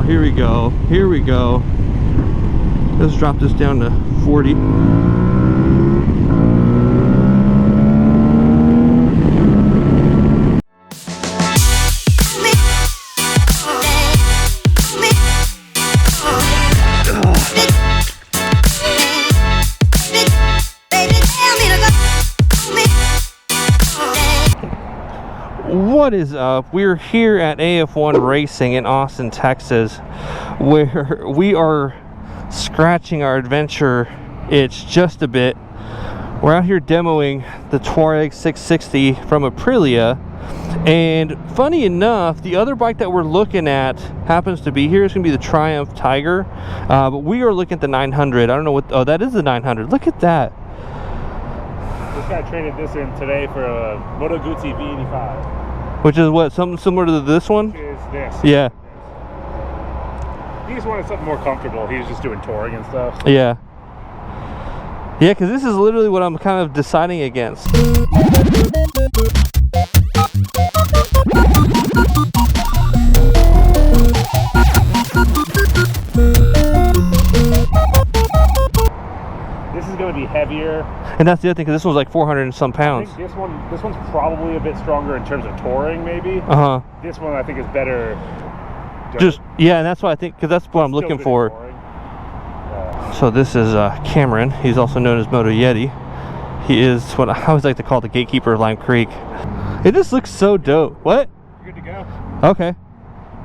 here we go. Here we go. Let's drop this down to 40. What is up? We're here at AF1 Racing in Austin, Texas, where we are scratching our adventure itch just a bit. We're out here demoing the Tuareg 660 from Aprilia, and funny enough, the other bike that we're looking at happens to be here. It's gonna be the Triumph Tiger, but we are looking at the 900. I don't know what, oh, that is the 900. Look at that. This guy traded this in today for a Moto Guzzi V85. Which is what, something similar to this one? Which is this. Yeah. He just wanted something more comfortable. He was just doing touring and stuff. So. Yeah. Yeah, because this is literally what I'm kind of deciding against. This is going to be heavier. And that's the other thing, because this one's like 400 and some pounds. I think this one's probably a bit stronger in terms of touring, maybe. Uh-huh. This one I think is better. Just, yeah, and that's what I think, because that's what I'm looking for. So this is Cameron. He's also known as Moto Yeti. He is what I always like to call the gatekeeper of Lime Creek. It just looks so dope. What? You're good to go. Okay.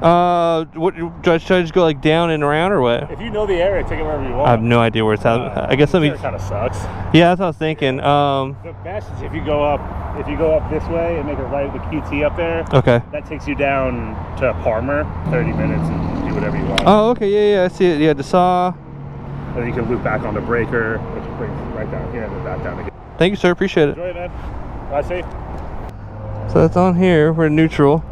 What should I just go like down and around or what? If you know the area, take it wherever you want. I have no idea where it's at. I guess let me. It kind of sucks. Yeah, that's what I was thinking. The best is if you go up this way and make a right at the QT up there. Okay. That takes you down to Palmer, 30 minutes, and do whatever you want. Oh, okay, yeah, I see it. Yeah, the saw. And then you can loop back on the breaker, which brings you right down here and then back down again. Thank you, sir. Appreciate it. Enjoy it, man. Ride safe. So that's on here. We're neutral.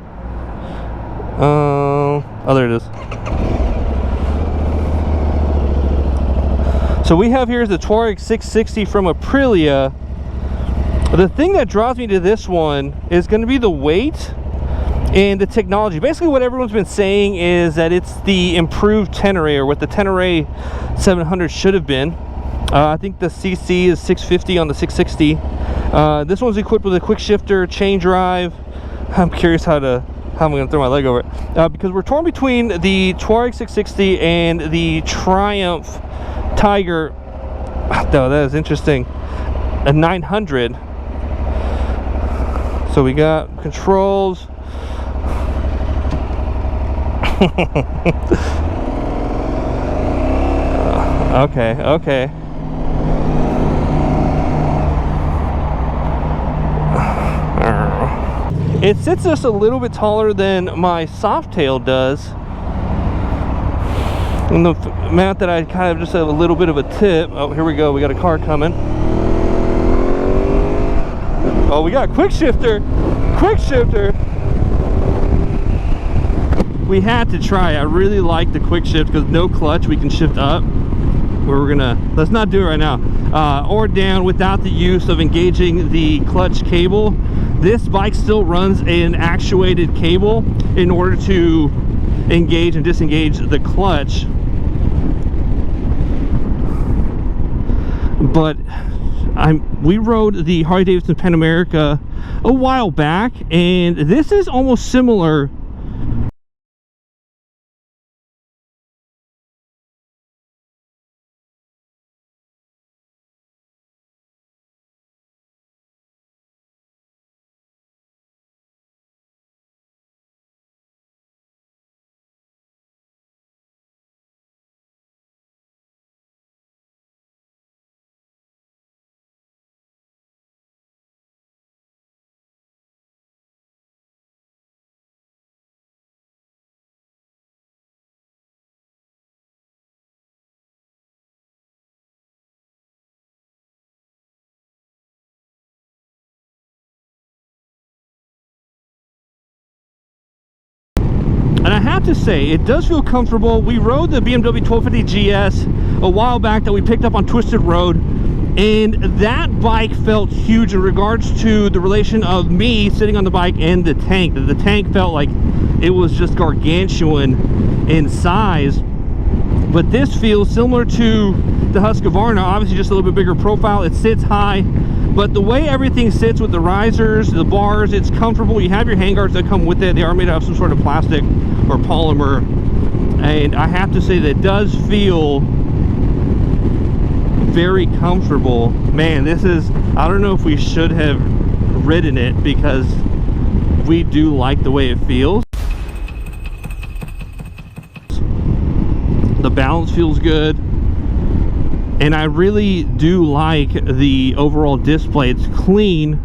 Oh, there it is. So we have here is the Tuareg 660 from Aprilia. The thing that draws me to this one is going to be the weight and the technology. Basically what everyone's been saying is that it's the improved Tenere, or what the Tenere 700 should have been. I think the CC is 650 on the 660. This one's equipped with a quick shifter, chain drive. I'm curious how I'm going to throw my leg over it, because we're torn between the Tuareg 660 and the Triumph Tiger. Oh, that is interesting. A 900. So we got controls. Okay. It sits just a little bit taller than my Softail does. And the amount that I kind of just have a little bit of a tip. Oh, here we go. We got a car coming. Oh, we got a quick shifter. Quick shifter. We had to try. I really like the quick shift because no clutch. We can shift up. Where we're gonna, let's not do it right now. Or down without the use of engaging the clutch cable. This bike still runs an actuated cable in order to engage and disengage the clutch. But we rode the Harley-Davidson Pan America a while back, and this is almost similar. And I have to say, it does feel comfortable. We rode the BMW 1250 GS a while back that we picked up on Twisted Road, And that bike felt huge in regards to the relation of me sitting on the bike and the tank. The tank felt like it was just gargantuan in size. But this feels similar to the Husqvarna, obviously just a little bit bigger profile. It sits high, but the way everything sits with the risers, the bars, it's comfortable. You have your handguards that come with it. They are made out of some sort of plastic or polymer. And I have to say that it does feel very comfortable. Man, this is, I don't know if we should have ridden it because we do like the way it feels. The balance feels good, and I really do like the overall display. It's clean.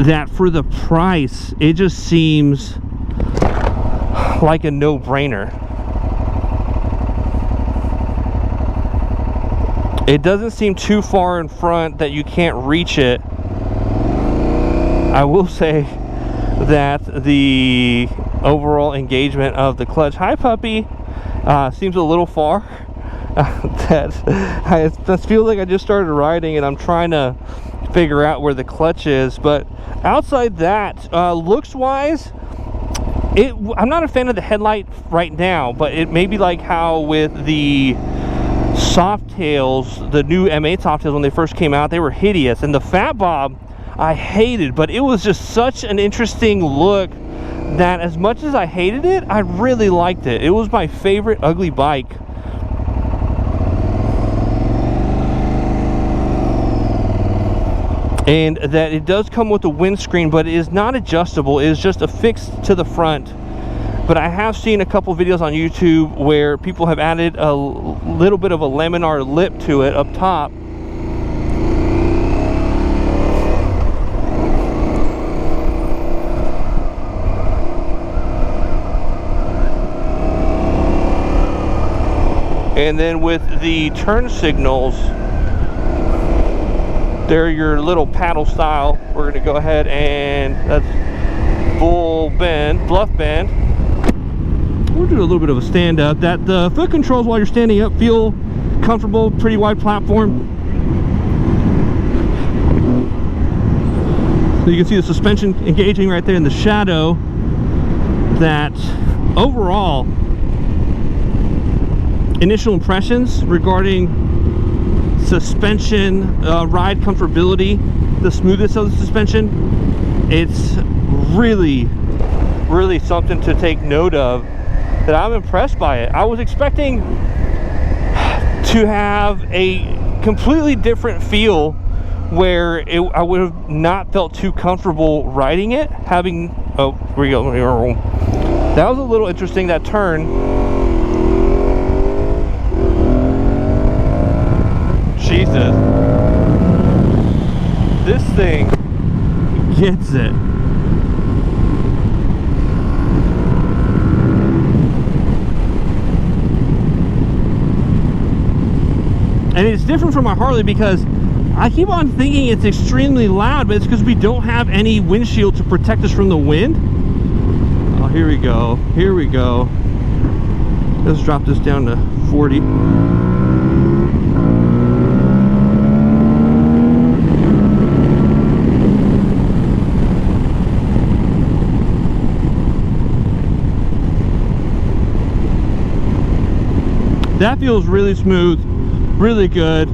That for the price, it just seems like a no-brainer. It doesn't seem too far in front that you can't reach it. I will say that the overall engagement of the clutch, hi puppy, seems a little far. I feel like I just started riding and I'm trying to figure out where the clutch is. But outside that, looks wise, I'm not a fan of the headlight right now, but it may be like how with the Softails, the new M8 Softails, when they first came out, they were hideous. And the Fat Bob I hated, but it was just such an interesting look that as much as I hated it, I really liked it. It was my favorite ugly bike. And that it does come with a windscreen, but it is not adjustable. It is just affixed to the front. But I have seen a couple videos on YouTube where people have added a little bit of a laminar lip to it up top. And then with the turn signals, they're your little paddle style. We're going to go ahead and that's bluff bend. We'll do a little bit of a stand up. That the foot controls while you're standing up feel comfortable, pretty wide platform. So you can see the suspension engaging right there in the shadow. That overall, initial impressions regarding suspension, ride comfortability, the smoothness of the suspension, it's really something to take note of. That I'm impressed by it. I was expecting to have a completely different feel where I would have not felt too comfortable riding it, having, oh, here we go. That was a little interesting, that turn. Jesus. This thing gets it. And it's different from my Harley because I keep on thinking it's extremely loud, but it's because we don't have any windshield to protect us from the wind. Oh, here we go. Here we go. Let's drop this down to 40. That feels really smooth. Really good.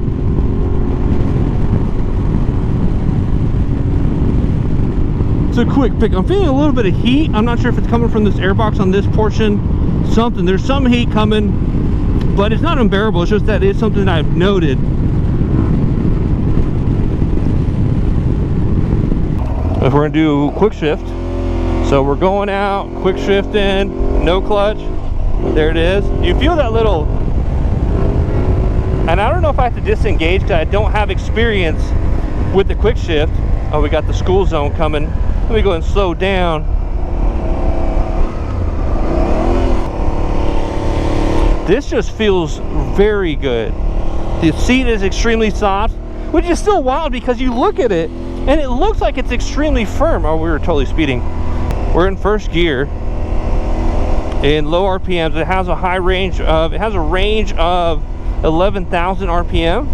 It's a quick pick. I'm feeling a little bit of heat. I'm not sure if it's coming from this airbox on this portion. There's some heat coming, but it's not unbearable. It's just that it's something that I've noted. If we're gonna do quick shift, so we're going out, quick shift in, no clutch. There it is. You feel that little. And I don't know if I have to disengage because I don't have experience with the quick shift. Oh, we got the school zone coming. Let me go and slow down. This just feels very good. The seat is extremely soft, which is still wild because you look at it and it looks like it's extremely firm. Oh, we were totally speeding. We're in first gear in low RPMs. It has a range of 11,000 RPM.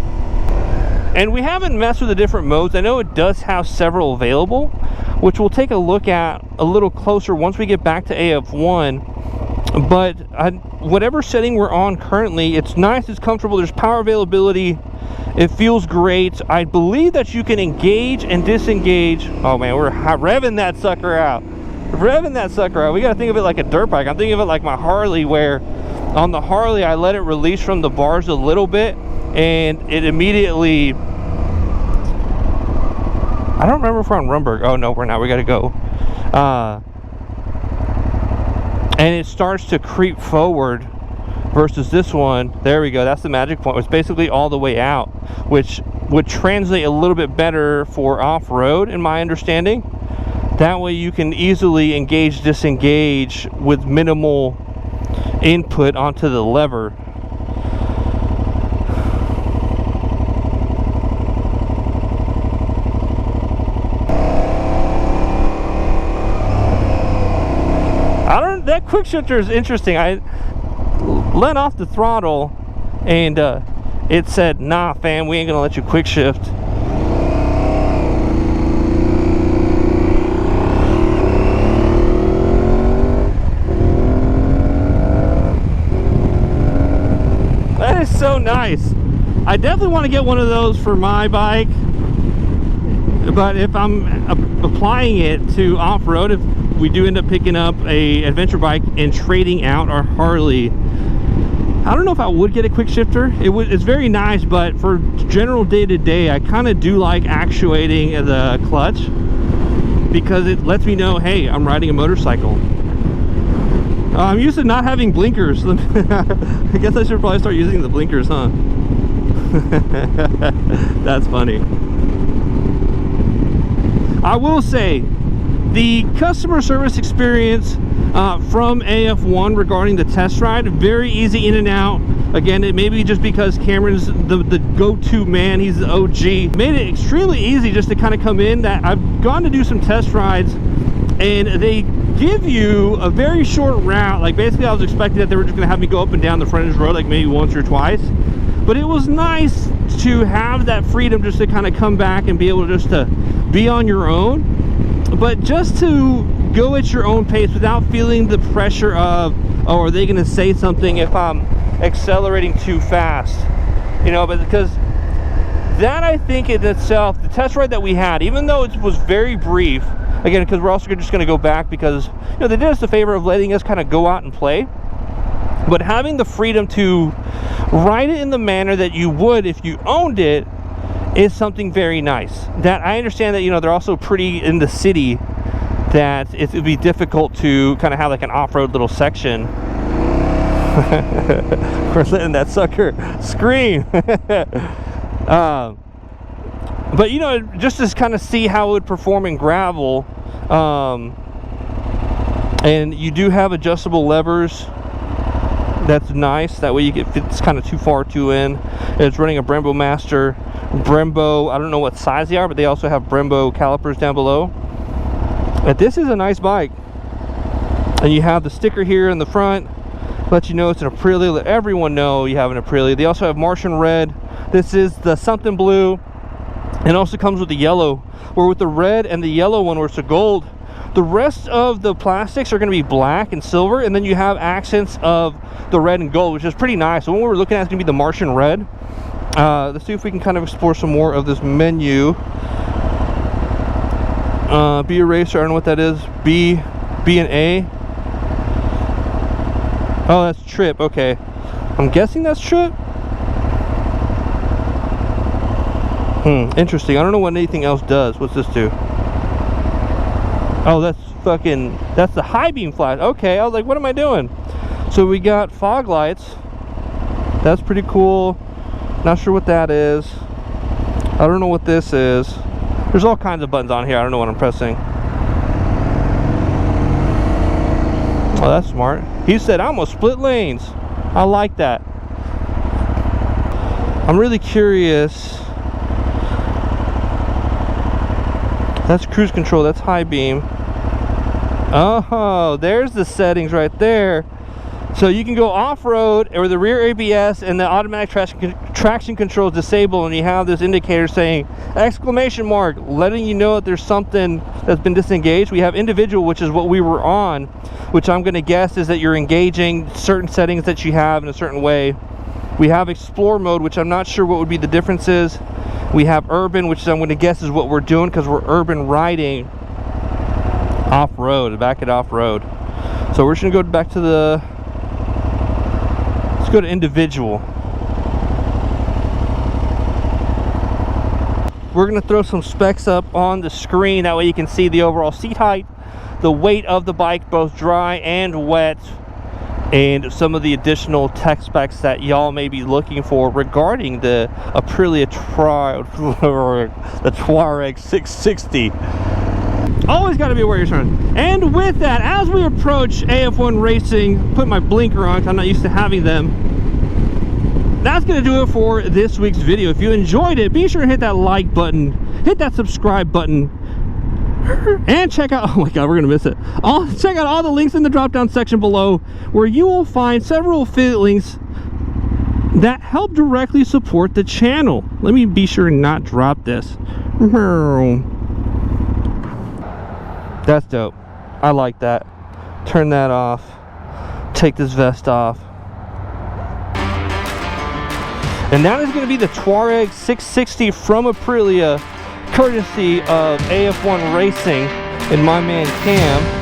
And we haven't messed with the different modes. I know it does have several available, which we'll take a look at a little closer once we get back to AF1. But whatever setting we're on currently, it's nice, it's comfortable, there's power availability, it feels great. I believe that you can engage and disengage. Oh man, we're revving that sucker out. Revving that sucker out. We gotta think of it like a dirt bike. I'm thinking of it like my Harley, where on the Harley I let it release from the bars a little bit and it immediately, I don't remember if we're on Rumberg. Oh no, we're not, we gotta go. And it starts to creep forward, versus this one, there we go, that's the magic point. It's basically all the way out, which would translate a little bit better for off-road in my understanding. That way you can easily engage, disengage with minimal input onto the lever. That quick shifter is interesting. I let off the throttle and it said, nah fam, we ain't gonna let you quick shift. That is so nice. I definitely want to get one of those for my bike, but if I'm applying it to off-road, if we do end up picking up a adventure bike and trading out our Harley, I don't know if I would get a quick shifter. It's very nice, but for general day-to-day, I kind of do like actuating the clutch because it lets me know, hey, I'm riding a motorcycle. I'm used to not having blinkers. I guess I should probably start using the blinkers, huh? That's funny. I will say, the customer service experience from AF1 regarding the test ride, very easy in and out. Again, it may be just because Cameron's the go-to man, he's the OG. Made it extremely easy just to kind of come in. That I've gone to do some test rides and they give you a very short route. Like basically I was expecting that they were just gonna have me go up and down the frontage road like maybe once or twice. But it was nice to have that freedom just to kind of come back and be able just to be on your own. But just to go at your own pace without feeling the pressure of, oh, are they going to say something if I'm accelerating too fast? You know, but because that, I think in itself, the test ride that we had, even though it was very brief, again, because we're also just going to go back because, you know, they did us the favor of letting us kind of go out and play. But having the freedom to ride it in the manner that you would if you owned it is something very nice. That I understand that, you know, they're also pretty in the city, that it would be difficult to kind of have like an off-road little section. We're letting that sucker scream. But you know, just to kind of see how it would perform in gravel. And you do have adjustable levers. That's nice. That way you get, if it's kind of too far too in. It's running a Brembo Master. Brembo, I don't know what size they are, but they also have Brembo calipers down below. But this is a nice bike. And you have the sticker here in the front, let you know it's an Aprilia, let everyone know you have an Aprilia. They also have Martian red. This is the something blue. And also comes with the yellow. Where with the red and the yellow one, where it's a gold, the rest of the plastics are going to be black and silver, and then you have accents of the red and gold, which is pretty nice. So what we're looking at is going to be the Martian red. Let's see if we can kind of explore some more of this menu. B eraser, I don't know what that is. B and A. Oh, that's trip. Okay, I'm guessing that's trip. Interesting. I don't know what anything else does. What's this do? Oh, that's the high beam flash. Okay, I was like, what am I doing? So we got fog lights. That's pretty cool. Not sure what that is. I don't know what this is. There's all kinds of buttons on here. I don't know what I'm pressing. Oh, that's smart. He said, I'm gonna split lanes. I like that. I'm really curious. That's cruise control. That's high beam. Oh, there's the settings right there. So you can go off-road or the rear ABS and the automatic traction control is disabled, and you have this indicator saying exclamation mark, letting you know that there's something that's been disengaged. We have individual, which is what we were on, which I'm going to guess is that you're engaging certain settings that you have in a certain way. We have explore mode, which I'm not sure what would be the differences. We have urban, which I'm going to guess is what we're doing because we're urban riding off-road, back at off-road. So we're just going to go back to the, let's go to individual. We're going to throw some specs up on the screen, that way you can see the overall seat height, the weight of the bike, both dry and wet, and some of the additional tech specs that y'all may be looking for regarding the Aprilia the Tuareg 660. Always got to be aware of your turn. And with that, as we approach AF1 Racing, put my blinker on because I'm not used to having them. That's going to do it for this week's video. If you enjoyed it, be sure to hit that like button, hit that subscribe button, and check out, oh my god, we're gonna miss it. Check out all the links in the drop down section below, where you will find several affiliate links that help directly support the channel. Let me be sure and not drop this. That's dope. I like that. Turn that off. Take this vest off. And that is going to be the Tuareg 660 from Aprilia, courtesy of AF1 Racing and my man Cam.